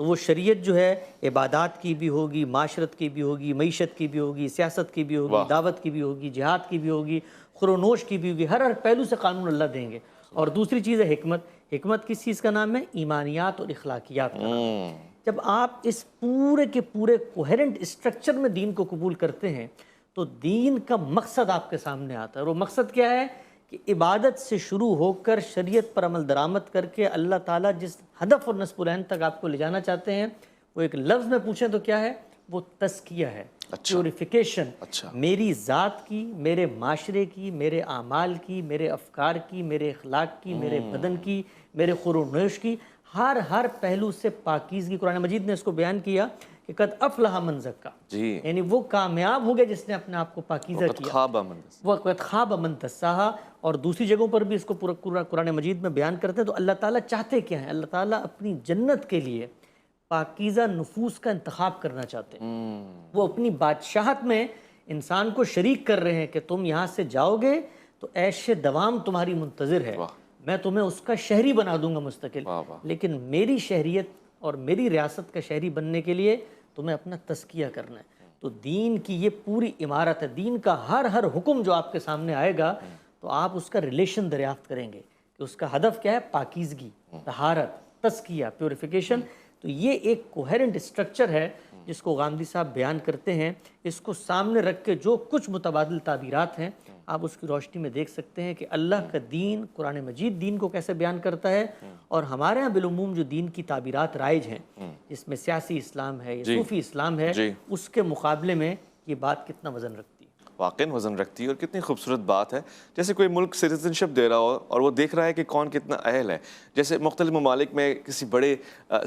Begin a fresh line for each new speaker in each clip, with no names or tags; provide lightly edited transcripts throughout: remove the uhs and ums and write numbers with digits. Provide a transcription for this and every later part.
تو وہ شریعت جو ہے عبادات کی بھی ہوگی، معاشرت کی بھی ہوگی، معیشت کی بھی ہوگی، سیاست کی بھی ہوگی، دعوت کی بھی ہوگی، جہاد کی بھی ہوگی، خرونوش کی بھی ہوگی، ہر پہلو سے قانون اللہ دیں گے۔ اور دوسری چیز ہے حکمت۔ حکمت کس چیز کا نام ہے؟ ایمانیات اور اخلاقیات کا نام ہے۔ جب آپ اس پورے کے پورے کوہرنٹ اسٹرکچر میں دین کو قبول کرتے ہیں تو دین کا مقصد آپ کے سامنے آتا ہے، اور وہ مقصد کیا ہے کہ عبادت سے شروع ہو کر شریعت پر عمل درآمد کر کے اللہ تعالیٰ جس ہدف اور نصب العین تک آپ کو لے جانا چاہتے ہیں، وہ ایک لفظ میں پوچھیں تو کیا ہے؟ وہ تزکیہ ہے، پیوریفیکیشن، میری ذات کی، میرے معاشرے کی، میرے اعمال کی، میرے افکار کی، میرے اخلاق کی، میرے بدن کی، میرے خورونوش کی، ہر پہلو سے پاکیزگی۔ قرآن مجید نے اس کو بیان کیا کہ قد افلح من زکا، یعنی وہ کامیاب ہو گیا جس نے اپنے آپ کو پاکیزہ کیا، وہ قد خاب من دساہا۔ اور دوسری جگہوں پر بھی اس کو پورا قرآن مجید میں بیان کرتے ہیں۔ تو اللہ تعالیٰ چاہتے کیا ہیں؟ اللہ تعالیٰ اپنی جنت کے لیے پاکیزہ نفوس کا انتخاب کرنا چاہتے ہیں۔ وہ اپنی بادشاہت میں انسان کو شریک کر رہے ہیں کہ تم یہاں سے جاؤ گے تو عیش دوام تمہاری منتظر ہے، میں تمہیں اس کا شہری بنا دوں گا مستقل، لیکن میری شہریت اور میری ریاست کا شہری بننے کے لیے تمہیں اپنا تزکیہ کرنا ہے۔ تو دین کی یہ پوری عمارت ہے۔ دین کا ہر حکم جو آپ کے سامنے آئے گا تو آپ اس کا ریلیشن دریافت کریں گے کہ اس کا ہدف کیا ہے؟ پاکیزگی، طہارت، تزکیہ، پیوریفیکیشن۔ تو یہ ایک کوہرنٹ اسٹرکچر ہے جس کو غامدی صاحب بیان کرتے ہیں۔ اس کو سامنے رکھ کے جو کچھ متبادل تعبیرات ہیں آپ اس کی روشنی میں دیکھ سکتے ہیں کہ اللہ کا دین، قرآن مجید دین کو کیسے بیان کرتا ہے، اور ہمارے ہاں بالعموم جو دین کی تعبیرات رائج ہیں جس میں سیاسی اسلام ہے یا صوفی اسلام ہے، اس کے مقابلے میں یہ بات کتنا وزن رکھتی ہے۔
واقعاً وزن رکھتی ہے، اور کتنی خوبصورت بات ہے۔ جیسے کوئی ملک سٹیزن شپ دے رہا ہو اور وہ دیکھ رہا ہے کہ کون کتنا اہل ہے، جیسے مختلف ممالک میں کسی بڑے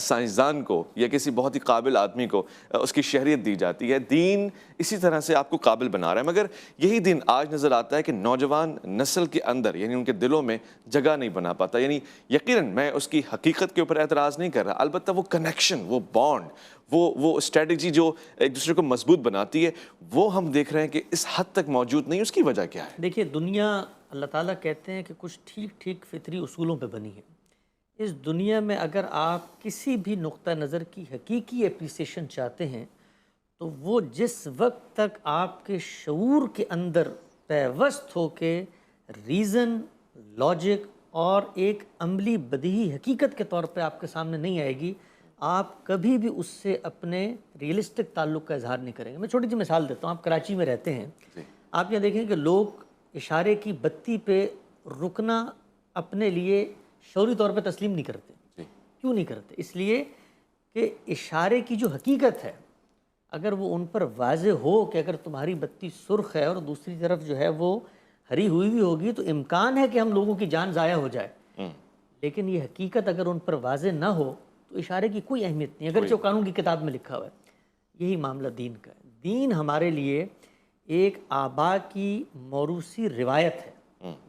سائنسدان کو یا کسی بہت ہی قابل آدمی کو اس کی شہریت دی جاتی ہے، دین اسی طرح سے آپ کو قابل بنا رہا ہے۔ مگر یہی دین آج نظر آتا ہے کہ نوجوان نسل کے اندر، یعنی ان کے دلوں میں جگہ نہیں بنا پاتا۔ یعنی یقیناً میں اس کی حقیقت کے اوپر اعتراض نہیں کر رہا، البتہ وہ کنیکشن، وہ بانڈ، وہ اسٹریٹجی جو ایک دوسرے کو مضبوط بناتی ہے، وہ ہم دیکھ رہے ہیں کہ اس حد تک موجود نہیں۔ اس کی وجہ کیا ہے؟
دیکھیے، دنیا اللہ تعالیٰ کہتے ہیں کہ کچھ ٹھیک فطری اصولوں پہ بنی ہے۔ اس دنیا میں اگر آپ کسی بھی نقطہ نظر کی حقیقی اپریسیشن چاہتے ہیں تو وہ جس وقت تک آپ کے شعور کے اندر پیوست ہو کے ریزن، لاجک اور ایک عملی بدیہی حقیقت کے طور پہ آپ کے سامنے نہیں آئے گی، آپ کبھی بھی اس سے اپنے ریئلسٹک تعلق کا اظہار نہیں کریں گے۔ میں چھوٹی سی مثال دیتا ہوں۔ آپ کراچی میں رہتے ہیں، آپ یہاں دیکھیں کہ لوگ اشارے کی بتی پہ رکنا اپنے لیے شعوری طور پہ تسلیم نہیں کرتے۔ کیوں نہیں کرتے؟ اس لیے کہ اشارے کی جو حقیقت ہے اگر وہ ان پر واضح ہو کہ اگر تمہاری بتی سرخ ہے اور دوسری طرف جو ہے وہ ہری ہوئی بھی ہوگی تو امکان ہے کہ ہم لوگوں کی جان ضائع ہو جائے، لیکن یہ حقیقت اگر ان پر واضح نہ ہو تو اشارے کی کوئی اہمیت نہیں، اگرچہ قانون کی کتاب میں لکھا ہوا ہے۔ یہی معاملہ دین کا ہے۔ دین ہمارے لیے ایک آبا کی موروثی روایت ہے۔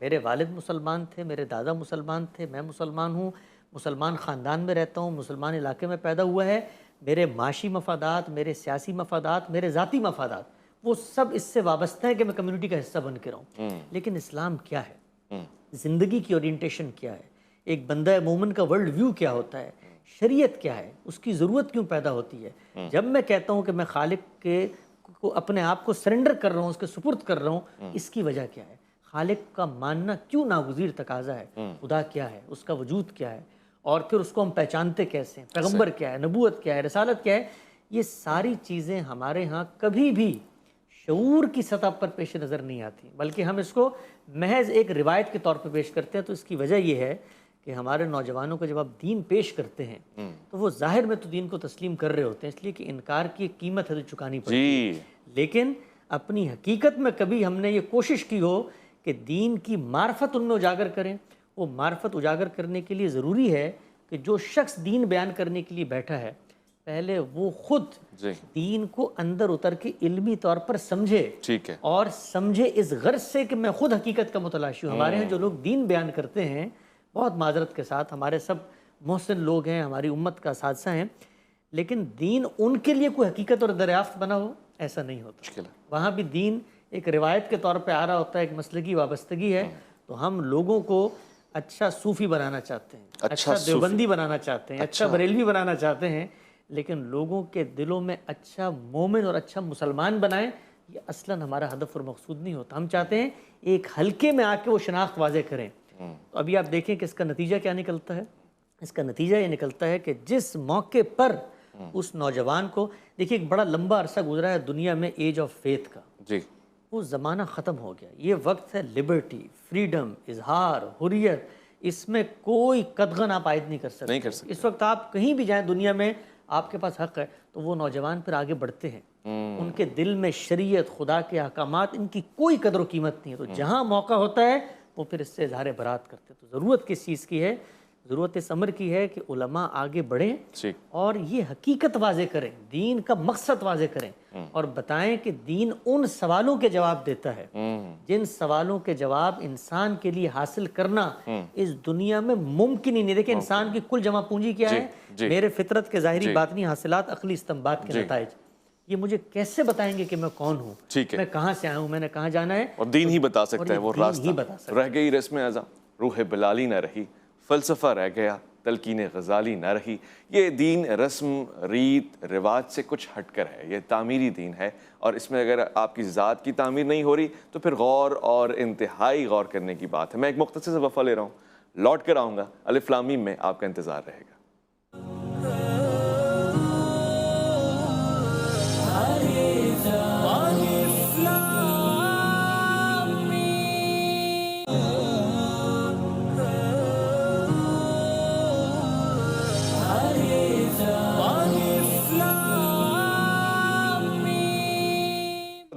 میرے والد مسلمان تھے، میرے دادا مسلمان تھے، میں مسلمان ہوں، مسلمان خاندان میں رہتا ہوں، مسلمان علاقے میں پیدا ہوا ہے۔ میرے معاشی مفادات، میرے سیاسی مفادات، میرے ذاتی مفادات، وہ سب اس سے وابستہ ہیں کہ میں کمیونٹی کا حصہ بن کے رہوں۔ لیکن اسلام کیا ہے؟ زندگی کی اورینٹیشن کیا ہے؟ ایک بندہ مومن کا ورلڈ ویو کیا ہوتا ہے؟ شریعت کیا ہے؟ اس کی ضرورت کیوں پیدا ہوتی ہے؟ جب میں کہتا ہوں کہ میں خالق کے کو اپنے آپ کو سرنڈر کر رہا ہوں، اس کے سپرد کر رہا ہوں، اس کی وجہ کیا ہے؟ خالق کا ماننا کیوں ناگزیر تقاضا ہے؟ خدا کیا ہے؟ اس کا وجود کیا ہے؟ اور پھر اس کو ہم پہچانتے کیسے ہیں؟ پیغمبر کیا ہے؟ نبوت کیا ہے؟ رسالت کیا ہے؟ یہ ساری چیزیں ہمارے ہاں کبھی بھی شعور کی سطح پر پیش نظر نہیں آتی، بلکہ ہم اس کو محض ایک روایت کے طور پہ پیش کرتے ہیں۔ تو اس کی وجہ یہ ہے کہ ہمارے نوجوانوں کو جب آپ دین پیش کرتے ہیں تو وہ ظاہر میں تو دین کو تسلیم کر رہے ہوتے ہیں، اس لیے کہ انکار کی ایک قیمت ہے جو چکانی پڑتی ہے، لیکن اپنی حقیقت میں کبھی ہم نے یہ کوشش کی ہو کہ دین کی معرفت ان میں اجاگر کریں۔ وہ معرفت اجاگر کرنے کے لیے ضروری ہے کہ جو شخص دین بیان کرنے کے لیے بیٹھا ہے پہلے وہ خود دین کو اندر اتر کے علمی طور پر سمجھے، اور سمجھے اس غرض سے کہ میں خود حقیقت کا متلاشی ہوں۔ ہمارے ہاں جو لوگ دین بیان کرتے ہیں، بہت معذرت کے ساتھ، ہمارے سب محسن لوگ ہیں، ہماری امت کا اساتذہ ہیں، لیکن دین ان کے لیے کوئی حقیقت اور دریافت بنا ہو ایسا نہیں ہوتا۔ وہاں بھی دین ایک روایت کے طور پہ آ رہا ہوتا ہے، ایک مسلکی وابستگی ہے۔ تو ہم لوگوں کو اچھا صوفی بنانا چاہتے ہیں، اچھا دیوبندی بنانا چاہتے ہیں، اچھا بریلوی بنانا چاہتے ہیں، لیکن لوگوں کے دلوں میں اچھا مومن اور اچھا مسلمان بنائیں، یہ اصلاً ہمارا ہدف اور مقصود نہیں ہوتا۔ ہم چاہتے ہیں ایک حلقے میں آ کے وہ شناخت واضح کریں۔ تو ابھی آپ دیکھیں کہ اس کا نتیجہ کیا نکلتا ہے۔ اس کا نتیجہ یہ نکلتا ہے کہ جس موقع پر اس نوجوان کو، دیکھیے ایک بڑا لمبا عرصہ گزرا ہے دنیا میں ایج آف فیتھ کا،
جی،
وہ زمانہ ختم ہو گیا۔ یہ وقت ہے لبرٹی، فریڈم، اظہار، حریت، اس میں کوئی قدغن آپ عائد نہیں کر سکتے۔ اس وقت آپ کہیں بھی جائیں دنیا میں، آپ کے پاس حق ہے، تو وہ نوجوان پھر آگے بڑھتے ہیں۔ ان کے دل میں شریعت، خدا کے احکامات، ان کی کوئی قدر و قیمت نہیں ہے، تو جہاں موقع ہوتا ہے وہ پھر اس سے اظہار برات کرتے ہیں۔ تو ضرورت کس چیز کی ہے؟ ضرورت اس امر کی ہے کہ علماء آگے بڑھیں اور یہ حقیقت واضح کریں، دین کا مقصد واضح کریں، اور بتائیں کہ دین ان سوالوں کے جواب دیتا ہے جن سوالوں کے جواب انسان کے لیے حاصل کرنا اس دنیا میں ممکن ہی نہیں۔ دیکھیں انسان کی کل جمع پونجی کیا ہے؟ میرے فطرت کے ظاہری باطنی حاصلات، عقلی استنباط کے نتائج۔ یہ مجھے کیسے بتائیں گے کہ میں کون ہوں، میں کہاں سے آیا ہوں، میں نے کہاں جانا ہے؟
اور دین ہی بتا سکتا ہے وہ راستہ۔ رہ گئی رسم اعضا، روح بلالی نہ رہی، فلسفہ رہ گیا، تلقین غزالی نہ رہی۔ یہ دین رسم ریت رواج سے کچھ ہٹ کر ہے، یہ تعمیری دین ہے، اور اس میں اگر آپ کی ذات کی تعمیر نہیں ہو رہی تو پھر غور اور انتہائی غور کرنے کی بات ہے۔ میں ایک مختصر سے وقفہ لے رہا ہوں، لوٹ کر آؤں گا، الف لام میم میں آپ کا انتظار رہے گا۔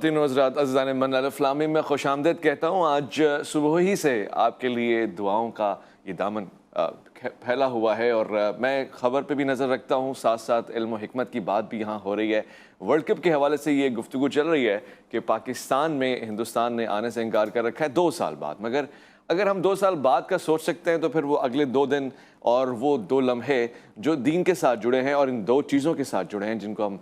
تینوں حضرات عزیزان من، الف لام میم میں خوش آمدید کہتا ہوں۔ آج صبح ہی سے آپ کے لیے دعاؤں کا یہ دامن پھیلا ہوا ہے، اور میں خبر پہ بھی نظر رکھتا ہوں، ساتھ ساتھ علم و حکمت کی بات بھی یہاں ہو رہی ہے۔ ورلڈ کپ کے حوالے سے یہ گفتگو چل رہی ہے کہ پاکستان میں ہندوستان نے آنے سے انکار کر رکھا ہے 2 سال بعد، مگر اگر ہم 2 سال بعد کا سوچ سکتے ہیں تو پھر وہ اگلے 2 دن اور وہ 2 لمحے جو دین کے ساتھ جڑے ہیں اور ان 2 چیزوں کے ساتھ جڑے ہیں جن کو ہم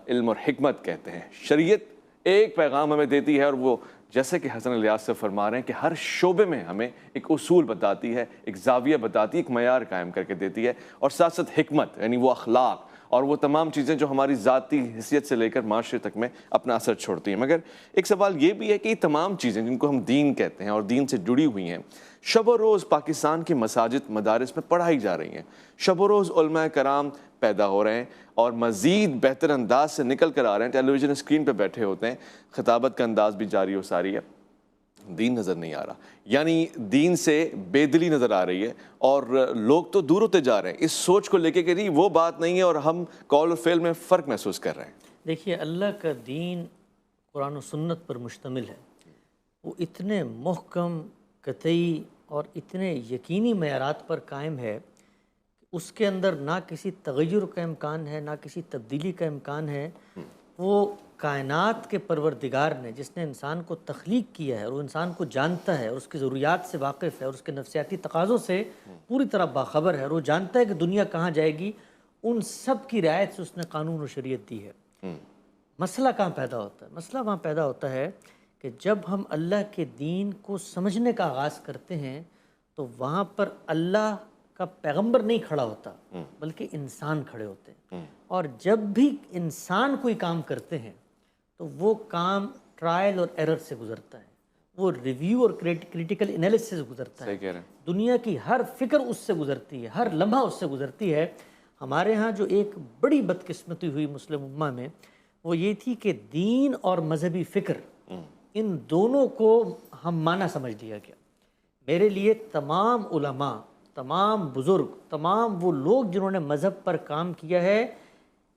علم اور حکمت کہتے ہیں۔ شریعت ایک پیغام ہمیں دیتی ہے، اور وہ جیسے کہ حسن الیاس سے فرما رہے ہیں کہ ہر شعبے میں ہمیں ایک اصول بتاتی ہے، ایک زاویہ بتاتی ہے، ایک معیار قائم کر کے دیتی ہے، اور ساتھ ساتھ حکمت یعنی وہ اخلاق اور وہ تمام چیزیں جو ہماری ذاتی حیثیت سے لے کر معاشرے تک میں اپنا اثر چھوڑتی ہیں۔ مگر ایک سوال یہ بھی ہے کہ یہ تمام چیزیں جن کو ہم دین کہتے ہیں اور دین سے جڑی ہوئی ہیں، شب و روز پاکستان کی مساجد مدارس میں پڑھائی جا رہی ہیں، شب و روز علماء کرام پیدا ہو رہے ہیں اور مزید بہتر انداز سے نکل کر آ رہے ہیں، ٹیلی ویژن اسکرین پہ بیٹھے ہوتے ہیں، خطابت کا انداز بھی جاری و ساری ہے، دین نظر نہیں آ رہا، یعنی دین سے بے دلی نظر آ رہی ہے، اور لوگ تو دور ہوتے جا رہے ہیں اس سوچ کو لے کے کہ نہیں وہ بات نہیں ہے، اور ہم قول و فعل میں فرق محسوس کر رہے ہیں۔
دیکھیے اللہ کا دین قرآن و سنت پر مشتمل ہے، وہ اتنے محکم، قطعی اور اتنے یقینی معیارات پر قائم ہے کہ اس کے اندر نہ کسی تغیر کا امکان ہے، نہ کسی تبدیلی کا امکان ہے۔ وہ کائنات کے پروردگار نے، جس نے انسان کو تخلیق کیا ہے اور وہ انسان کو جانتا ہے اور اس کی ضروریات سے واقف ہے اور اس کے نفسیاتی تقاضوں سے پوری طرح باخبر ہے، اور وہ جانتا ہے کہ دنیا کہاں جائے گی، ان سب کی رعایت سے اس نے قانون و شریعت دی ہے۔ مسئلہ کہاں پیدا ہوتا ہے؟ مسئلہ وہاں پیدا ہوتا ہے کہ جب ہم اللہ کے دین کو سمجھنے کا آغاز کرتے ہیں تو وہاں پر اللہ کا پیغمبر نہیں کھڑا ہوتا بلکہ انسان کھڑے ہوتے ہیں، اور جب بھی انسان کوئی کام کرتے ہیں تو وہ کام ٹرائل اور ایرر سے گزرتا ہے، وہ ریویو اور کریٹیکل انالیسس سے گزرتا ہے، دنیا کی ہر فکر اس سے گزرتی ہے، ہر لمحہ اس سے گزرتی ہے۔ ہمارے ہاں جو ایک بڑی بدقسمتی ہوئی مسلم امہ میں وہ یہ تھی کہ دین اور مذہبی فکر ان دونوں کو ہم معنی سمجھ لیا گیا۔ میرے لیے تمام علماء، تمام بزرگ، تمام وہ لوگ جنہوں نے مذہب پر کام کیا ہے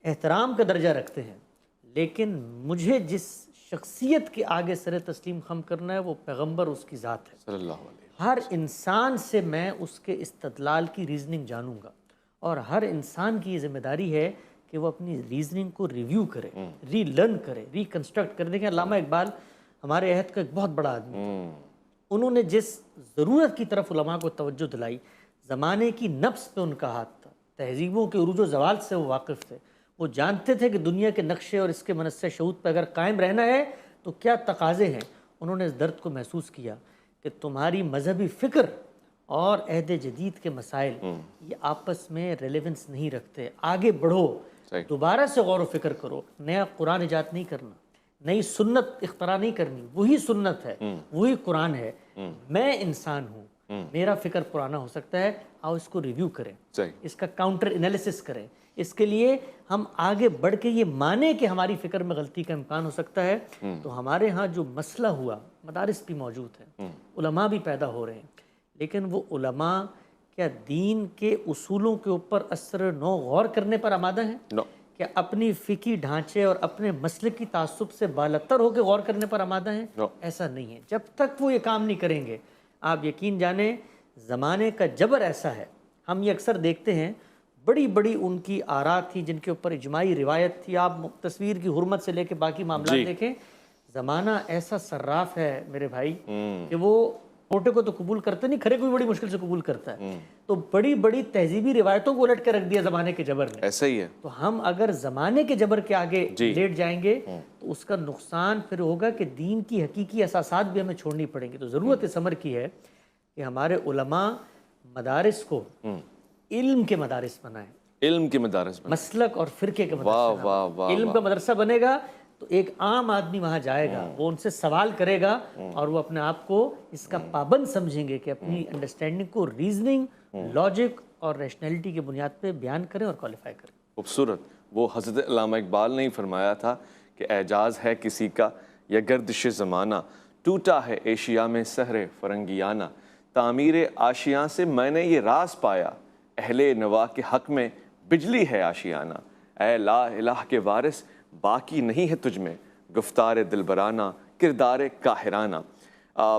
احترام کا درجہ رکھتے ہیں، لیکن مجھے جس شخصیت کے آگے سر تسلیم خم کرنا ہے وہ پیغمبر، اس کی ذات ہے
صلی اللہ علیہ۔
ہر انسان سے میں اس کے استدلال کی ریزننگ جانوں گا، اور ہر انسان کی یہ ذمہ داری ہے کہ وہ اپنی ریزننگ کو ریویو کرے، ری لرن کرے، ری کنسٹرکٹ کرے۔ دیکھیں علامہ اقبال ہمارے عہد کا ایک بہت بڑا آدمی تھا، انہوں نے جس ضرورت کی طرف علماء کو توجہ دلائی، زمانے کی نفس پہ ان کا ہاتھ تھا، تہذیبوں کے عروج و زوال سے وہ واقف تھے، وہ جانتے تھے کہ دنیا کے نقشے اور اس کے منصہ شعود پہ اگر قائم رہنا ہے تو کیا تقاضے ہیں۔ انہوں نے اس درد کو محسوس کیا کہ تمہاری مذہبی فکر اور عہد جدید کے مسائل یہ آپس میں ریلیونس نہیں رکھتے، آگے بڑھو،
صحیح.
دوبارہ سے غور و فکر کرو. نیا قرآن ایجاد نہیں کرنا, نئی سنت اختراع نہیں کرنی, وہی سنت ہے, وہی قرآن ہے. میں انسان ہوں, میرا فکر پرانا ہو سکتا ہے, آؤ اس کو ریویو کریں,
صحیح.
اس کا کاؤنٹر انالیسس کریں. اس کے لیے ہم آگے بڑھ کے یہ مانیں کہ ہماری فکر میں غلطی کا امکان ہو سکتا ہے. تو ہمارے ہاں جو مسئلہ ہوا, مدارس بھی موجود ہیں, علماء بھی پیدا ہو رہے ہیں, لیکن وہ علماء کیا دین کے اصولوں کے اوپر اثر نو غور کرنے پر آمادہ ہیں؟
نو.
کیا اپنی فقہی ڈھانچے اور اپنے مسلک کی تعصب سے بالتر ہو کے غور کرنے پر آمادہ ہیں؟
نو.
ایسا نہیں ہے. جب تک وہ یہ کام نہیں کریں گے, آپ یقین جانیں زمانے کا جبر ایسا ہے. ہم یہ اکثر دیکھتے ہیں, بڑی بڑی ان کی آراء تھی جن کے اوپر اجماعی روایت تھی. آپ تصویر کی حرمت سے لے کے باقی معاملات دیکھیں, زمانہ ایسا صراف ہے میرے بھائی کہ وہ چھوٹے کو تو قبول کرتے نہیں, کھڑے کو بھی بڑی مشکل سے قبول کرتا ہے. تو بڑی بڑی تہذیبی روایتوں کو الٹ کے رکھ دیا زمانے کے جبر نے.
ایسا ہی ہے.
تو ہم اگر زمانے کے جبر کے آگے لیٹ جائیں گے تو اس کا نقصان پھر ہوگا کہ دین کی حقیقی اساسات بھی ہمیں چھوڑنی پڑیں گی. تو ضرورت اس امر کی ہے کہ ہمارے علماء مدارس کو علم کے مدارس بنائیں,
علم کے مدارس بنائیں,
مسلک اور فرقے کے
واہ
مدرسے.
واہ واہ.
علم کا مدرسہ بنے گا تو ایک عام آدمی وہاں جائے گا, وہ ان سے سوال کرے گا اور وہ اپنے آپ کو اس کا پابند سمجھیں گے کہ اپنی انڈرسٹینڈنگ کو ریزننگ, لاجک اور ریشنلٹی کی بنیاد پہ بیان کریں اور کوالیفائی کریں.
خوبصورت. وہ حضرت علامہ اقبال نے ہی فرمایا تھا کہ اعجاز ہے کسی کا یا گردش زمانہ, ٹوٹا ہے ایشیا میں سحر فرنگیانہ, تعمیر آشیاں سے میں نے یہ راز پایا, اہل نوا کے حق میں بجلی ہے آشیانہ, اے لا الہ کے وارث باقی نہیں ہے تجھ میں, گفتار دلبرانہ کردار کاہرانہ.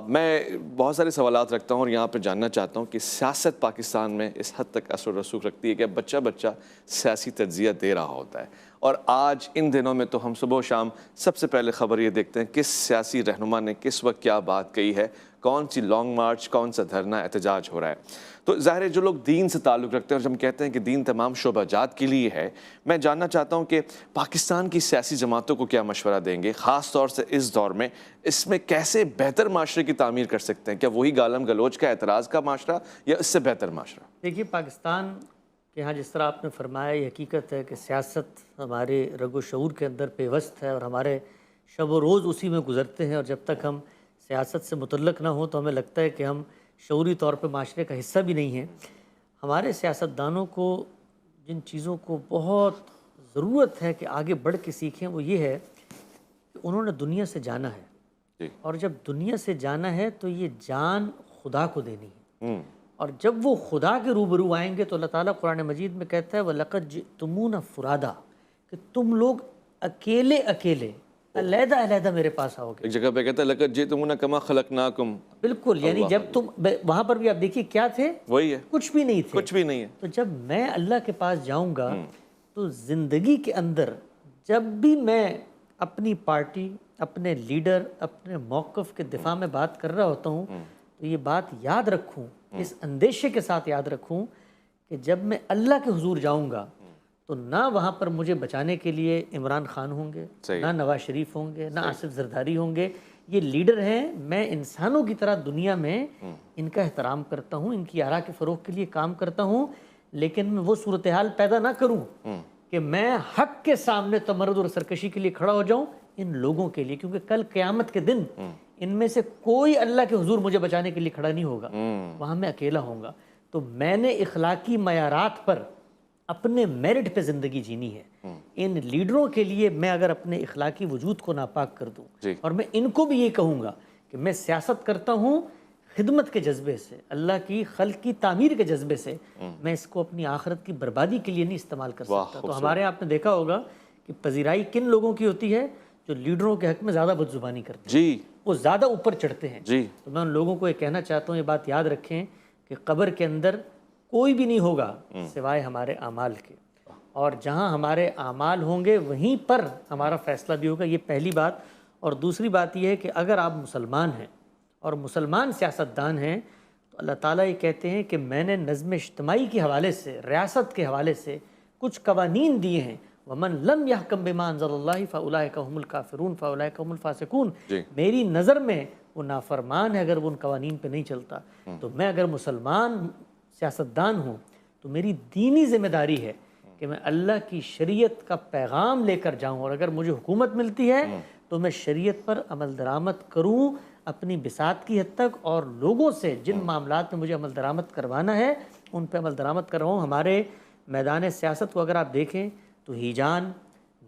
میں بہت سارے سوالات رکھتا ہوں اور یہاں پہ جاننا چاہتا ہوں کہ سیاست پاکستان میں اس حد تک اثر و رسوخ رکھتی ہے کہ بچہ بچہ سیاسی تجزیہ دے رہا ہوتا ہے. اور آج ان دنوں میں تو ہم صبح و شام سب سے پہلے خبر یہ دیکھتے ہیں کس سیاسی رہنما نے کس وقت کیا بات کہی ہے, کون سی لانگ مارچ, کون سا دھرنا, احتجاج ہو رہا ہے. تو ظاہر ہے جو لوگ دین سے تعلق رکھتے ہیں اور ہم کہتے ہیں کہ دین تمام شعبہ جات کے لیے ہے, میں جاننا چاہتا ہوں کہ پاکستان کی سیاسی جماعتوں کو کیا مشورہ دیں گے, خاص طور سے اس دور میں, اس میں کیسے بہتر معاشرے کی تعمیر کر سکتے ہیں؟ کیا وہی گالم گلوچ کا اعتراض کا معاشرہ یا اس سے بہتر معاشرہ؟
دیکھیے, پاکستان کہ ہاں جس طرح آپ نے فرمایا, یہ حقیقت ہے کہ سیاست ہمارے رگ و شعور کے اندر پیوست ہے اور ہمارے شب و روز اسی میں گزرتے ہیں, اور جب تک ہم سیاست سے متعلق نہ ہوں تو ہمیں لگتا ہے کہ ہم شعوری طور پہ معاشرے کا حصہ بھی نہیں ہیں. ہمارے سیاستدانوں کو جن چیزوں کو بہت ضرورت ہے کہ آگے بڑھ کے سیکھیں وہ یہ ہے کہ انہوں نے دنیا سے جانا ہے, اور جب دنیا سے جانا ہے تو یہ جان خدا کو دینی ہے. اور جب وہ خدا کے روبرو آئیں گے تو اللہ تعالیٰ قرآن مجید میں کہتا ہے وَلَقَدْ جِئْتُمُونَ فُرَادًا, کہ تم لوگ اکیلے اکیلے علیحدہ علیحدہ میرے پاس آؤ گے.
ایک جگہ پہ کہتا ہے لَقَدْ جِئْتُمُونَا كَمَا خَلَقْنَاكُمْ.
بالکل, یعنی جب تم وہاں پر بھی آپ دیکھیے کیا تھے,
وہی ہے,
کچھ بھی نہیں تھے,
کچھ بھی نہیں ہے.
تو جب میں اللہ کے پاس جاؤں گا تو زندگی کے اندر جب بھی میں اپنی پارٹی, اپنے لیڈر, اپنے موقف کے دفاع میں بات کر رہا ہوتا ہوں تو یہ بات یاد رکھوں, اس اندیشے کے ساتھ یاد رکھوں کہ جب میں اللہ کے حضور جاؤں گا تو نہ وہاں پر مجھے بچانے کے لیے عمران خان ہوں گے, نہ نواز شریف ہوں گے, نہ آصف زرداری ہوں گے. یہ لیڈر ہیں, میں انسانوں کی طرح دنیا میں ان کا احترام کرتا ہوں, ان کی آراء کے فروغ کے لیے کام کرتا ہوں, لیکن میں وہ صورتحال پیدا نہ کروں کہ میں حق کے سامنے تمرد اور سرکشی کے لیے کھڑا ہو جاؤں ان لوگوں کے لیے, کیونکہ کل قیامت کے دن ان میں سے کوئی اللہ کے حضور مجھے بچانے کے لیے کھڑا نہیں ہوگا, وہاں میں اکیلا ہوں گا. تو میں نے اخلاقی معیارات پر اپنے میرٹ پہ زندگی جینی ہے. ان لیڈروں کے لیے میں اگر اپنے اخلاقی وجود کو ناپاک کر دوں اور میں ان کو بھی یہ کہوں گا کہ میں سیاست کرتا ہوں خدمت کے جذبے سے, اللہ کی خلق کی تعمیر کے جذبے سے, میں اس کو اپنی آخرت کی بربادی کے لیے نہیں استعمال کر سکتا. تو ہمارے آپ نے دیکھا ہوگا کہ پذیرائی کن لوگوں کی ہوتی ہے, جو لیڈروں کے حق میں زیادہ بد زبانی کرتے ہیں, وہ زیادہ اوپر چڑھتے ہیں. تو میں ان لوگوں کو یہ کہنا چاہتا ہوں, یہ بات یاد رکھیں کہ قبر کے اندر کوئی بھی نہیں ہوگا سوائے ہمارے اعمال کے, اور جہاں ہمارے اعمال ہوں گے وہیں پر ہمارا فیصلہ بھی ہوگا. یہ پہلی بات. اور دوسری بات یہ ہے کہ اگر آپ مسلمان ہیں اور مسلمان سیاستدان ہیں تو اللہ تعالیٰ یہ کہتے ہیں کہ میں نے نظم اجتماعی کے حوالے سے, ریاست کے حوالے سے کچھ قوانین دیے ہیں. وَمَن لَمْ يَحْكَمْ بِمَا أَنزَلَ اللَّهُ فَأُولَٰئِكَ هُمُ الْكَافِرُونَ فَأُولَٰئِكَ هُمُ الْفَاسِقُونَ. میری نظر میں وہ نافرمان ہے اگر وہ ان قوانین پہ نہیں چلتا. تو میں اگر مسلمان سیاستدان ہوں تو میری دینی ذمہ داری ہے کہ میں اللہ کی شریعت کا پیغام لے کر جاؤں، اور اگر مجھے حکومت ملتی ہے تو میں شریعت پر عمل درآمد کروں اپنی بساط کی حد تک، اور لوگوں سے جن معاملات میں مجھے عمل درآمد کروانا ہے ان پہ عمل درآمد کرواؤں۔ ہمارے میدان سیاست کو اگر آپ دیکھیں تو ہیجان،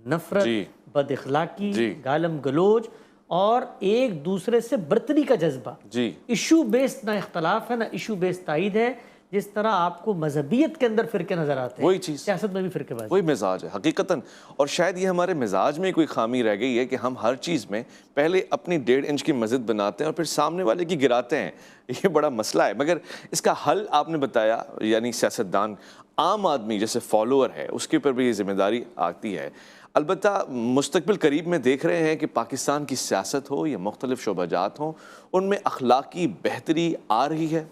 نفرت، بد اخلاقی، گالم گلوچ اور ایک دوسرے سے برتری کا جذبہ، ایشو بیسڈ نہ اختلاف ہے نہ ایشو بیسڈ تائید ہے۔ جس طرح آپ کو مذہبیت کے اندر فرقے نظر آتے ہیں،
وہی چیز
سیاست میں بھی فرقے بازی،
وہی مزاج ہے حقیقتاً۔ اور شاید یہ ہمارے مزاج میں کوئی خامی رہ گئی ہے کہ ہم ہر چیز میں پہلے اپنی 1.5 انچ کی مسجد بناتے ہیں اور پھر سامنے والے کی گراتے ہیں۔ یہ بڑا مسئلہ ہے، مگر اس کا حل آپ نے بتایا، یعنی سیاستدان، عام آدمی جیسے فالوور ہے اس کے اوپر بھی یہ ذمہ داری آتی ہے۔ البتہ مستقبل قریب میں دیکھ رہے ہیں کہ پاکستان کی سیاست ہو یا مختلف شعبہ جات ہوں، ان میں اخلاقی بہتری آ رہی ہے؟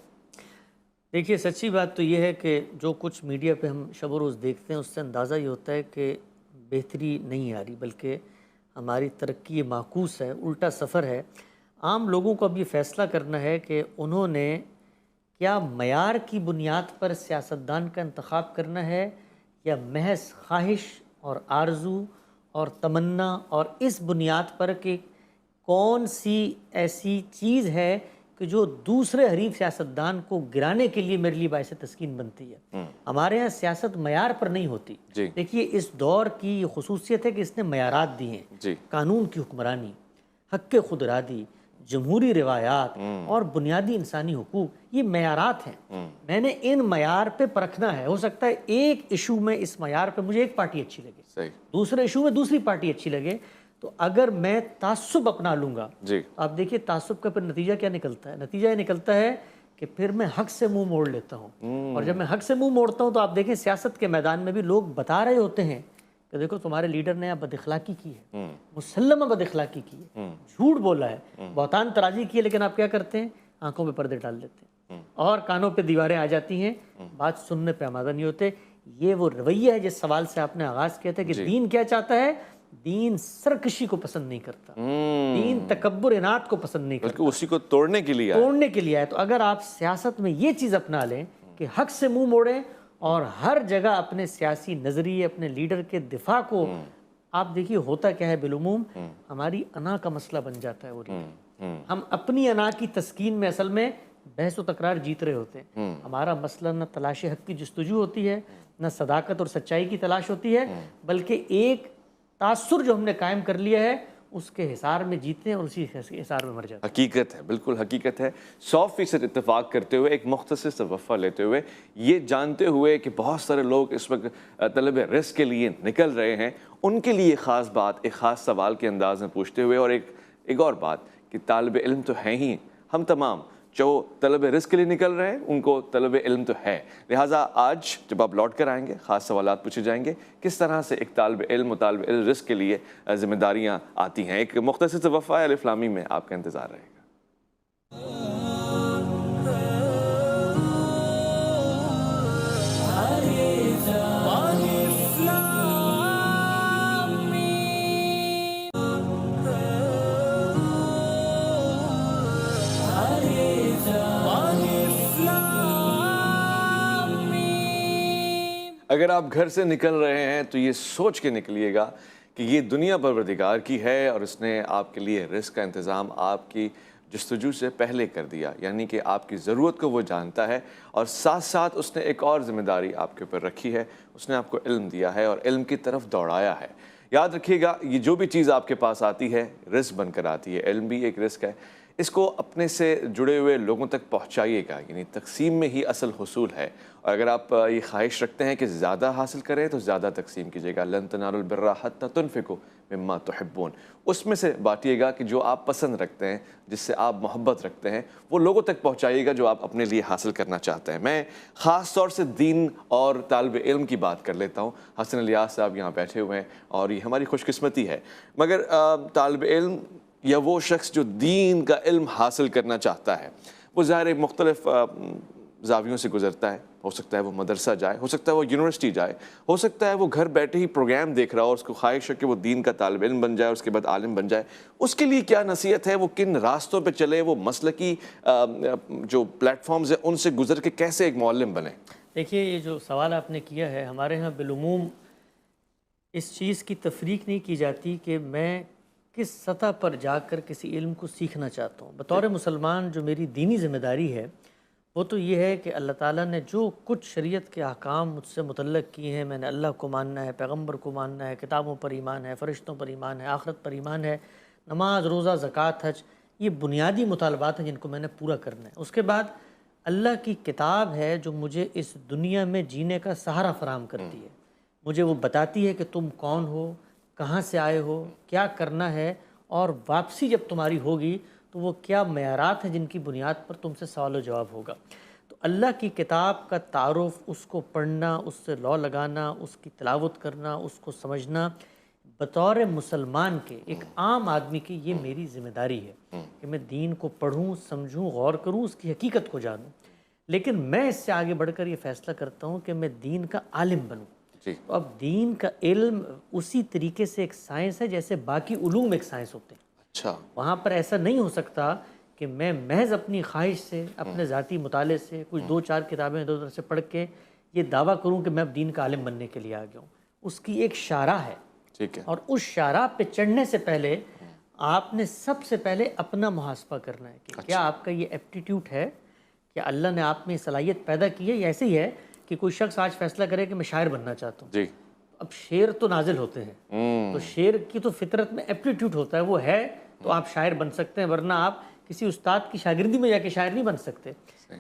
دیکھیے سچی بات تو یہ ہے کہ جو کچھ میڈیا پہ ہم شب و روز دیکھتے ہیں اس سے اندازہ یہ ہوتا ہے کہ بہتری نہیں آ رہی، بلکہ ہماری ترقی معکوس ہے، الٹا سفر ہے۔ عام لوگوں کو اب یہ فیصلہ کرنا ہے کہ انہوں نے کیا معیار کی بنیاد پر سیاستدان کا انتخاب کرنا ہے، یا محض خواہش اور آرزو اور تمنا اور اس بنیاد پر کہ کون سی ایسی چیز ہے کہ جو دوسرے حریف سیاستدان کو گرانے کے لیے میرے لیے باعث تسکین بنتی ہے۔ ہمارے ہاں سیاست معیار پر نہیں ہوتی۔ دیکھیے اس دور کی یہ خصوصیت ہے کہ اس نے معیارات دی ہیں، قانون کی حکمرانی، حق خود ارادی، جمہوری روایات اور بنیادی انسانی حقوق، یہ معیارات ہیں۔ میں نے ان معیار پہ پرکھنا ہے۔ ہو سکتا ہے ایک ایشو میں اس معیار پہ مجھے ایک پارٹی اچھی لگے، دوسرے ایشو میں دوسری پارٹی اچھی لگے، تو اگر میں تعصب اپنا لوں گا، آپ دیکھیے تعصب کا پھر نتیجہ کیا نکلتا ہے؟ نتیجہ یہ نکلتا ہے کہ پھر میں حق سے منہ موڑ لیتا ہوں، اور جب میں حق سے منہ موڑتا ہوں تو آپ دیکھیں سیاست کے میدان میں بھی لوگ بتا رہے ہوتے ہیں کہ دیکھو تمہارے لیڈر نے بد اخلاقی کی ہے، مسلمہ بد اخلاقی کی ہے، جھوٹ بولا ہے، بہتان ترازی کی ہے، لیکن آپ کیا کرتے ہیں؟ آنکھوں پہ پردے ڈال دیتے ہیں اور کانوں پہ دیواریں آ جاتی ہیں، بات سننے پہ آمادہ نہیں ہوتے۔ یہ وہ رویہ ہے جس سوال سے آپ نے آغاز کیا تھا کہ دین کیا چاہتا ہے؟ دین سرکشی کو پسند نہیں کرتا، دین تکبر اناد کو پسند نہیں کرتا،
بلکہ اسی کو توڑنے کے لیے
آئے۔ تو اگر آپ سیاست میں یہ چیز اپنا لیں کہ حق سے منہ موڑیں اور ہر جگہ اپنے سیاسی نظریے، اپنے لیڈر کے دفاع کو، آپ دیکھیے ہوتا کیا ہے بالعموم، ہماری انا کا مسئلہ بن جاتا ہے وہ لیڈر۔ ہم اپنی انا کی تسکین میں اصل میں بحث و تکرار جیت رہے ہوتے ہیں۔ ہمارا مسئلہ نہ تلاش حق کی جستجو ہوتی ہے، نہ صداقت اور سچائی کی تلاش ہوتی ہے، بلکہ ایک تاثر جو ہم نے قائم کر لیا ہے اس کے حصار میں جیتے ہیں اور اسی حصار میں مر جاتے ہیں۔
حقیقت ہے، بالکل حقیقت ہے۔ 100% اتفاق کرتے ہوئے، ایک مختصر سا وقفہ لیتے ہوئے، یہ جانتے ہوئے کہ بہت سارے لوگ اس وقت طلب رزق کے لیے نکل رہے ہیں، ان کے لیے خاص بات، ایک خاص سوال کے انداز میں پوچھتے ہوئے، اور ایک اور بات کہ طالب علم تو ہیں ہی، ہم تمام جو طلب رزق کے لیے نکل رہے ہیں ان کو طلب علم تو ہے، لہٰذا آج جب آپ لوٹ کر آئیں گے خاص سوالات پوچھے جائیں گے کس طرح سے ایک طالب علم و طالب علم رزق کے لیے ذمہ داریاں آتی ہیں۔ ایک مختصر سے وقفہ الف لامی میں آپ کا انتظار رہے گا۔ اگر آپ گھر سے نکل رہے ہیں تو یہ سوچ کے نکلیے گا کہ یہ دنیا پروردگار کی ہے اور اس نے آپ کے لیے رزق کا انتظام آپ کی جستجو سے پہلے کر دیا، یعنی کہ آپ کی ضرورت کو وہ جانتا ہے، اور ساتھ ساتھ اس نے ایک اور ذمہ داری آپ کے اوپر رکھی ہے، اس نے آپ کو علم دیا ہے اور علم کی طرف دوڑایا ہے۔ یاد رکھیے گا یہ جو بھی چیز آپ کے پاس آتی ہے رزق بن کر آتی ہے، علم بھی ایک رزق ہے، اس کو اپنے سے جڑے ہوئے لوگوں تک پہنچائیے گا، یعنی تقسیم میں ہی اصل حصول ہے۔ اور اگر آپ یہ خواہش رکھتے ہیں کہ زیادہ حاصل کریں تو زیادہ تقسیم کیجیے گا، لن تنالوا البر حتی تنفقوا مما تحبون، اس میں سے بانٹیے گا کہ جو آپ پسند رکھتے ہیں، جس سے آپ محبت رکھتے ہیں، وہ لوگوں تک پہنچائیے گا جو آپ اپنے لیے حاصل کرنا چاہتے ہیں۔ میں خاص طور سے دین اور طالب علم کی بات کر لیتا ہوں۔ حسن الیاس صاحب یہاں بیٹھے ہوئے ہیں اور یہ ہماری خوش قسمتی ہے، مگر طالب علم یا وہ شخص جو دین کا علم حاصل کرنا چاہتا ہے وہ ظاہر مختلف زاویوں سے گزرتا ہے۔ ہو سکتا ہے وہ مدرسہ جائے، ہو سکتا ہے وہ یونیورسٹی جائے، ہو سکتا ہے وہ گھر بیٹھے ہی پروگرام دیکھ رہا ہو اور اس کو خواہش ہے کہ وہ دین کا طالب علم بن جائے، اس کے بعد عالم بن جائے۔ اس کے لیے کیا نصیحت ہے؟ وہ کن راستوں پہ چلے؟ وہ مسلکی جو پلیٹ فارمز ہیں ان سے گزر کے کیسے ایک معلم بنے؟
دیکھیے یہ جو سوال آپ نے کیا ہے، ہمارے ہاں بالعموم اس چیز کی تفریق نہیں کی جاتی کہ میں کس سطح پر جا کر کسی علم کو سیکھنا چاہتا ہوں۔ بطور مسلمان جو میری دینی ذمہ داری ہے وہ تو یہ ہے کہ اللہ تعالیٰ نے جو کچھ شریعت کے احکام مجھ سے متعلق کیے ہیں، میں نے اللہ کو ماننا ہے، پیغمبر کو ماننا ہے، کتابوں پر ایمان ہے، فرشتوں پر ایمان ہے، آخرت پر ایمان ہے، نماز، روزہ، زکوٰۃ، حج، یہ بنیادی مطالبات ہیں جن کو میں نے پورا کرنا ہے۔ اس کے بعد اللہ کی کتاب ہے جو مجھے اس دنیا میں جینے کا سہارا فراہم کرتی ہے، مجھے وہ بتاتی ہے کہ تم کون ہو، کہاں سے آئے ہو، کیا کرنا ہے، اور واپسی جب تمہاری ہوگی تو وہ کیا معیارات ہیں جن کی بنیاد پر تم سے سوال و جواب ہوگا۔ تو اللہ کی کتاب کا تعارف، اس کو پڑھنا، اس سے لو لگانا، اس کی تلاوت کرنا، اس کو سمجھنا، بطور مسلمان کے ایک عام آدمی کی یہ میری ذمہ داری ہے کہ میں دین کو پڑھوں، سمجھوں، غور کروں، اس کی حقیقت کو جانوں۔ لیکن میں اس سے آگے بڑھ کر یہ فیصلہ کرتا ہوں کہ میں دین کا عالم بنوں۔ تو اب دین کا علم اسی طریقے سے ایک سائنس ہے جیسے باقی علوم ایک سائنس ہوتے ہیں۔
اچھا،
وہاں پر ایسا نہیں ہو سکتا کہ میں محض اپنی خواہش سے، اپنے ذاتی مطالعے سے، کچھ دو چار کتابیں ادھر ادھر سے پڑھ کے یہ دعویٰ کروں کہ میں اب دین کا عالم بننے کے لیے آ گیا ہوں۔ اس کی ایک شارح ہے،
ٹھیک ہے،
اور اس شارح پہ چڑھنے سے پہلے آپ نے سب سے پہلے اپنا محاسبہ کرنا ہے کہ کیا آپ کا یہ ایپٹیٹیوڈ ہے، کیا اللہ نے آپ میں یہ صلاحیت پیدا کی ہے، یا ایسے ہی ہے کہ کوئی شخص آج فیصلہ کرے کہ میں شاعر بننا چاہتا ہوں۔
جی،
اب شعر تو نازل ہوتے ہیں، تو شعر کی تو فطرت میں ایپٹیٹیوڈ ہوتا ہے، وہ ہے تو آپ شاعر بن سکتے ہیں، ورنہ آپ کسی استاد کی شاگردی میں جا کے شاعر نہیں بن سکتے۔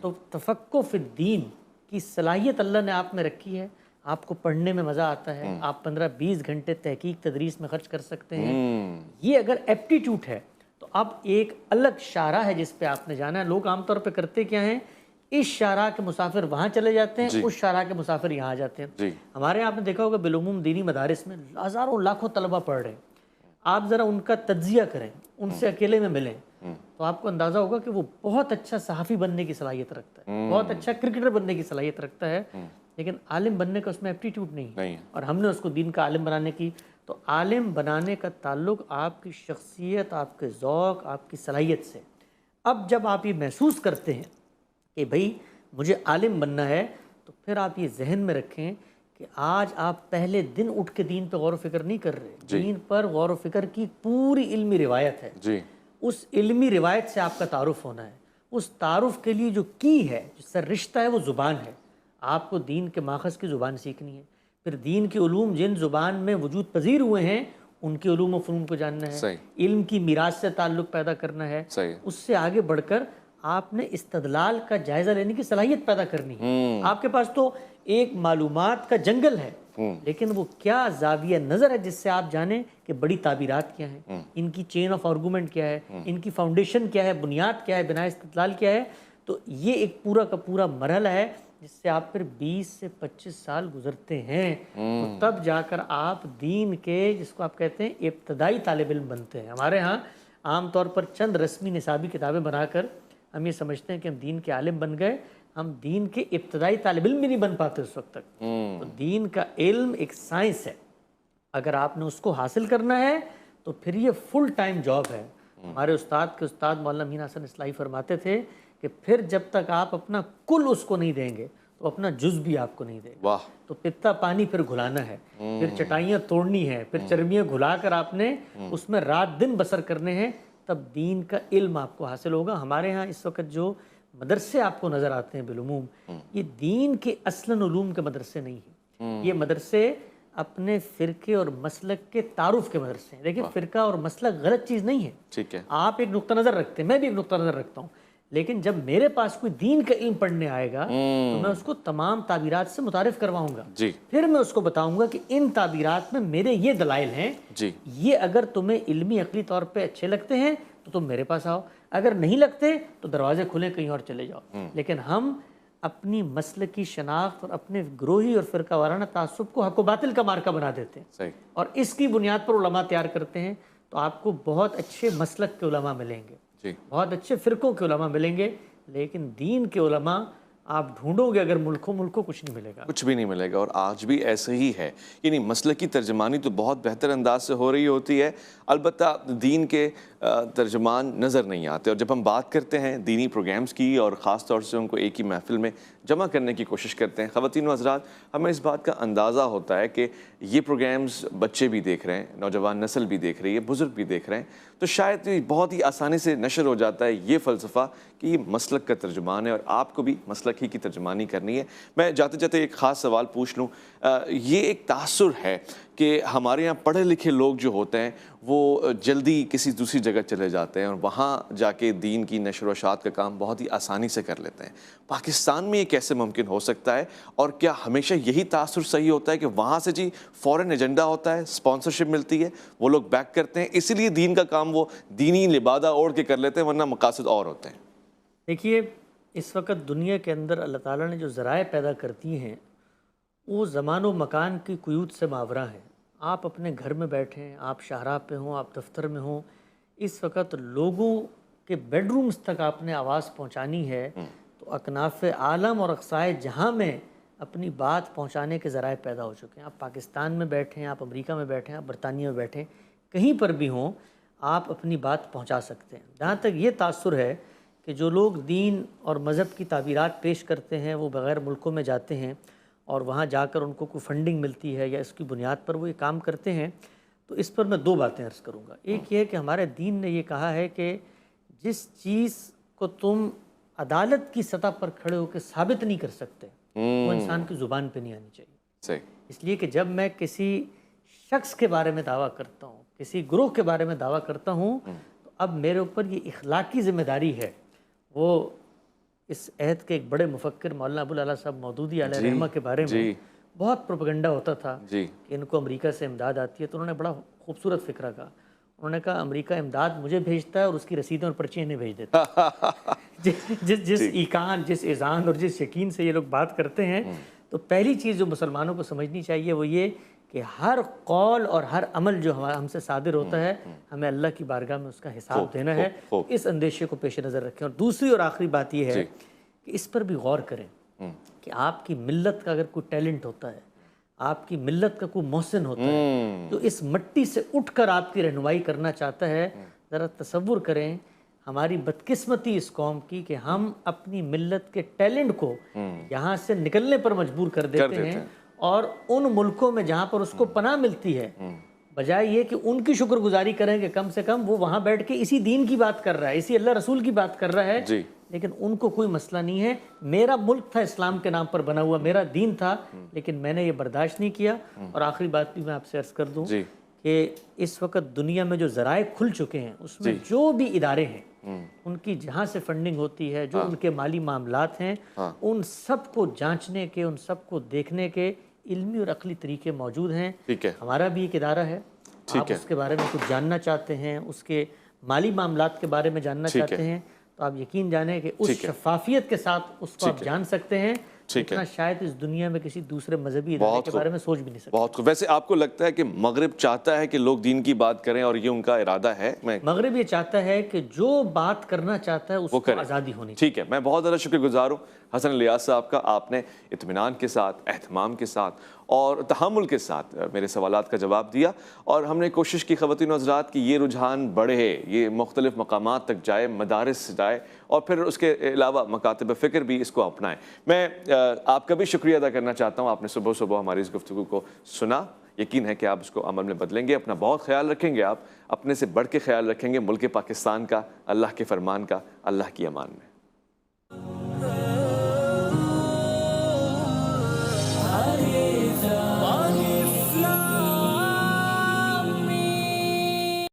تو تفقہ فی الدین کی صلاحیت اللہ نے آپ میں رکھی ہے، آپ کو پڑھنے میں مزہ آتا ہے، آپ 15-20 گھنٹے تحقیق تدریس میں خرچ کر سکتے ہیں۔ یہ اگر ایپٹیٹیوڈ ہے تو اب ایک الگ شارح ہے جس پہ آپ نے جانا ہے۔ لوگ عام طور پہ کرتے کیا ہیں، اس شارح کے مسافر وہاں چلے جاتے ہیں، اس شارح کے مسافر یہاں آ جاتے ہیں۔ ہمارے یہاں آپ نے دیکھا ہوگا بالعموم دینی مدارس میں ہزاروں لاکھوں طلبہ پڑھ رہے ہیں، آپ ذرا ان کا تجزیہ کریں، ان سے اکیلے میں ملیں تو آپ کو اندازہ ہوگا کہ وہ بہت اچھا صحافی بننے کی صلاحیت رکھتا ہے، بہت اچھا کرکٹر بننے کی صلاحیت رکھتا ہے، لیکن عالم بننے کا اس میں ایپٹیٹیوڈ نہیں ہے، اور ہم نے اس کو دین کا عالم بنانے کی۔ تو عالم بنانے کا تعلق آپ کی شخصیت، آپ کے ذوق، آپ کی صلاحیت سے۔ اب جب آپ یہ محسوس کرتے ہیں کہ بھئی مجھے عالم بننا ہے، تو پھر آپ یہ ذہن میں رکھیں کہ آج آپ پہلے دن اٹھ کے دین پہ غور و فکر نہیں کر رہے، دین پر غور و فکر کی پوری علمی روایت ہے، اس علمی روایت سے آپ کا تعارف ہونا ہے۔ اس تعارف کے لیے جو کی ہے، جس سے رشتہ ہے، وہ زبان ہے۔ آپ کو دین کے ماخذ کی زبان سیکھنی ہے، پھر دین کے علوم جن زبان میں وجود پذیر ہوئے ہیں ان کے علوم و فنون کو جاننا ہے، علم کی میراث سے تعلق پیدا کرنا ہے، اس سے آگے بڑھ کر آپ نے استدلال کا جائزہ لینے کی صلاحیت پیدا کرنی ہے۔ آپ کے پاس تو ایک معلومات کا جنگل ہے، لیکن وہ کیا زاویہ نظر ہے جس سے آپ جانیں کہ بڑی تعبیرات کیا ہیں، ان کی چین آف آرگومنٹ کیا ہے، ان کی فاؤنڈیشن کیا ہے، بنیاد کیا ہے، بنا استدلال کیا ہے۔ تو یہ ایک پورا کا پورا مرحلہ ہے جس سے آپ پھر 20 سے 25 سال گزرتے ہیں، تو تب جا کر آپ دین کے، جس کو آپ کہتے ہیں ابتدائی طالب علم بنتے ہیں۔ ہمارے ہاں عام طور پر چند رسمی نصابی کتابیں بنا کر ہم یہ سمجھتے ہیں کہ ہم دین کے عالم بن گئے، ہم دین کے ابتدائی طالب علم بھی نہیں بن پاتے اس وقت تک۔ تو دین کا علم ایک سائنس ہے، اگر آپ نے اس کو حاصل کرنا ہے تو پھر یہ فل ٹائم جاب ہے۔ ہمارے استاد کے استاد مولانا امین حسن اصلاحی فرماتے تھے کہ پھر جب تک آپ اپنا کل اس کو نہیں دیں گے تو اپنا جز بھی آپ کو نہیں دے گا۔ تو پتا پانی پھر گھلانا ہے، پھر چٹائیاں توڑنی ہے، پھر چرمیاں گھلا کر آپ نے اس میں رات دن بسر کرنے ہیں، تب دین کا علم آپ کو حاصل ہوگا۔ ہمارے ہاں اس وقت جو مدرسے آپ کو نظر آتے ہیں بالعموم، یہ دین کے اصلاً علوم کے مدرسے نہیں ہیں، یہ مدرسے اپنے فرقے اور مسلک کے تعارف کے مدرسے ہیں۔ دیکھیں فرقہ اور مسلک غلط چیز نہیں ہے،
ٹھیک ہے،
آپ ایک نقطہ نظر رکھتے ہیں، میں بھی ایک نقطہ نظر رکھتا ہوں، لیکن جب میرے پاس کوئی دین کا علم پڑھنے آئے گا تو میں اس کو تمام تعبیرات سے متعارف کرواؤں گا، پھر میں اس کو بتاؤں گا کہ ان تعبیرات میں میرے یہ دلائل ہیں، یہ اگر تمہیں علمی عقلی طور پہ اچھے لگتے ہیں تو تم میرے پاس آؤ، اگر نہیں لگتے تو دروازے کھلے کہیں اور چلے جاؤ۔ لیکن ہم اپنی مسلکی شناخت اور اپنے گروہی اور فرقہ وارانہ تعصب کو حق و باطل کا مارکہ بنا دیتے ہیں، اور اس کی بنیاد پر علماء تیار کرتے ہیں، تو آپ کو بہت اچھے مسلک کے علماء ملیں گے، بہت اچھے فرقوں کے علماء ملیں گے، لیکن دین کے علماء آپ ڈھونڈو گے اگر ملکوں ملکوں کچھ نہیں ملے گا،
کچھ بھی نہیں ملے گا، اور آج بھی ایسے ہی ہے. یعنی مسلکی ترجمانی تو بہت بہتر انداز سے ہو رہی ہوتی ہے، البتہ دین کے ترجمان نظر نہیں آتے. اور جب ہم بات کرتے ہیں دینی پروگرامز کی اور خاص طور سے ان کو ایک ہی محفل میں جمع کرنے کی کوشش کرتے ہیں، خواتین و حضرات، ہمیں اس بات کا اندازہ ہوتا ہے کہ یہ پروگرامز بچے بھی دیکھ رہے ہیں، نوجوان نسل بھی دیکھ رہی ہے، بزرگ بھی دیکھ رہے ہیں، تو شاید بہت ہی آسانی سے نشر ہو جاتا ہے یہ فلسفہ کہ یہ مسلک کا ترجمان ہے اور آپ کو بھی مسلک ہی کی ترجمانی کرنی ہے. میں جاتے جاتے ایک خاص سوال پوچھ لوں. یہ ایک تاثر ہے کہ ہمارے یہاں پڑھے لکھے لوگ جو ہوتے ہیں وہ جلدی کسی دوسری جگہ چلے جاتے ہیں اور وہاں جا کے دین کی نشر و اشاعت کا کام بہت ہی آسانی سے کر لیتے ہیں. پاکستان میں یہ کیسے ممکن ہو سکتا ہے، اور کیا ہمیشہ یہی تاثر صحیح ہوتا ہے کہ وہاں سے جی فوراً ایجنڈا ہوتا ہے، اسپانسرشپ ملتی ہے، وہ لوگ بیک کرتے ہیں، اسی لیے دین کا کام وہ دینی لبادہ اوڑھ کے کر لیتے ہیں، ورنہ مقاصد اور ہوتے ہیں؟
دیکھیے اس وقت دنیا کے اندر اللہ تعالیٰ نے جو ذرائع پیدا کرتی ہیں وہ زمان و مکان کی قیود سے ماورا ہیں. آپ اپنے گھر میں بیٹھیں، آپ شاہراہ پہ ہوں، آپ دفتر میں ہوں، اس وقت لوگوں کے بیڈ رومز تک آپ نے آواز پہنچانی ہے تو اکناف عالم اور اقصائے جہاں میں اپنی بات پہنچانے کے ذرائع پیدا ہو چکے ہیں. آپ پاکستان میں بیٹھیں، آپ امریکہ میں بیٹھیں، آپ برطانیہ میں بیٹھیں، کہیں پر بھی ہوں آپ اپنی بات پہنچا سکتے ہیں. جہاں تک یہ تاثر ہے کہ جو لوگ دین اور مذہب کی تعبیرات پیش کرتے ہیں وہ بغیر ملکوں میں جاتے ہیں اور وہاں جا کر ان کو کوئی فنڈنگ ملتی ہے یا اس کی بنیاد پر وہ یہ کام کرتے ہیں، تو اس پر میں دو باتیں عرض کروں گا. ایک یہ ہے کہ ہمارے دین نے یہ کہا ہے کہ جس چیز کو تم عدالت کی سطح پر کھڑے ہو کے ثابت نہیں کر سکتے وہ انسان کی زبان پہ نہیں آنی چاہیے.
صحیح.
اس لیے کہ جب میں کسی شخص کے بارے میں دعویٰ کرتا ہوں، کسی گروہ کے بارے میں دعویٰ کرتا ہوں، تو اب میرے اوپر یہ اخلاقی ذمہ داری ہے. وہ اس عہد کے ایک بڑے مفکر مولانا ابوالعلا صاحب مودودی علیہ رحمہ کے بارے میں بہت پروپیگنڈا ہوتا تھا کہ ان کو امریکہ سے امداد آتی ہے، تو انہوں نے بڑا خوبصورت فکرہ کہا. انہوں نے کہا امریکہ امداد مجھے بھیجتا ہے اور اس کی رسیدیں اور پرچیاں انہیں بھیج دیتا ہے. جس ایقان، جس اذعان اور جس یقین سے یہ لوگ بات کرتے ہیں، تو پہلی چیز جو مسلمانوں کو سمجھنی چاہیے وہ یہ کہ ہر قول اور ہر عمل جو ہم سے صادر ہوتا ہے ہمیں اللہ کی بارگاہ میں اس کا حساب دینا ہے. اس اندیشے کو پیش نظر رکھیں. اور دوسری اور آخری بات یہ ہے کہ اس پر بھی غور کریں کہ آپ کی ملت کا اگر کوئی ٹیلنٹ ہوتا ہے، آپ کی ملت کا کوئی محسن ہوتا ہے جو اس مٹی سے اٹھ کر آپ کی رہنمائی کرنا چاہتا ہے، ذرا تصور کریں ہماری بدقسمتی اس قوم کی کہ ہم اپنی ملت کے ٹیلنٹ کو یہاں سے نکلنے پر مجبور کر دیتے ہیں، اور ان ملکوں میں جہاں پر اس کو پناہ ملتی ہے بجائے یہ کہ ان کی شکر گزاری کریں کہ کم سے کم وہ وہاں بیٹھ کے اسی دین کی بات کر رہا ہے، اسی اللہ رسول کی بات کر رہا ہے، لیکن ان کو کوئی مسئلہ نہیں ہے. میرا ملک تھا اسلام کے نام پر بنا ہوا، میرا دین تھا، لیکن میں نے یہ برداشت نہیں کیا. اور آخری بات بھی میں آپ سے عرض کر دوں کہ اس وقت دنیا میں جو ذرائع کھل چکے ہیں اس میں جو بھی ادارے ہیں ان کی جہاں سے فنڈنگ ہوتی ہے، جو ان کے مالی معاملات ہیں، ان سب کو جانچنے کے، ان سب کو دیکھنے کے علمی اور عقلی طریقے موجود ہیں. ہمارا بھی ایک ادارہ ہے، آپ اس کے بارے میں کچھ جاننا چاہتے ہیں، اس کے مالی معاملات کے بارے میں جاننا چاہتے ہیں، تو آپ یقین جانیں کہ اس شفافیت کے ساتھ اس کو آپ جان سکتے ہیں اتنا شاید اس دنیا میں کسی دوسرے مذہبی ادارے کے بارے میں سوچ بھی نہیں سکتے.
بہت خوب. ویسے آپ کو لگتا ہے کہ مغرب چاہتا ہے کہ لوگ دین کی بات کریں اور یہ ان کا ارادہ ہے؟
مغرب یہ چاہتا ہے کہ جو بات کرنا چاہتا ہے اس کو آزادی ہونی چاہیے.
ٹھیک ہے، میں بہت زیادہ شکر گزار ہوں حسن الیاس صاحب کا. آپ نے اطمینان کے ساتھ، اہتمام کے ساتھ اور تحمل کے ساتھ میرے سوالات کا جواب دیا، اور ہم نے کوشش کی خواتین و حضرات کہ یہ رجحان بڑھے، یہ مختلف مقامات تک جائے، مدارس سے جائے، اور پھر اس کے علاوہ مکاتب فکر بھی اس کو اپنائیں. میں آپ کا بھی شکریہ ادا کرنا چاہتا ہوں. آپ نے صبح صبح ہماری اس گفتگو کو سنا. یقین ہے کہ آپ اس کو عمل میں بدلیں گے. اپنا بہت خیال رکھیں گے، آپ اپنے سے بڑھ کے خیال رکھیں گے، ملک پاکستان کا، اللہ کے فرمان کا. اللہ کی امان میں.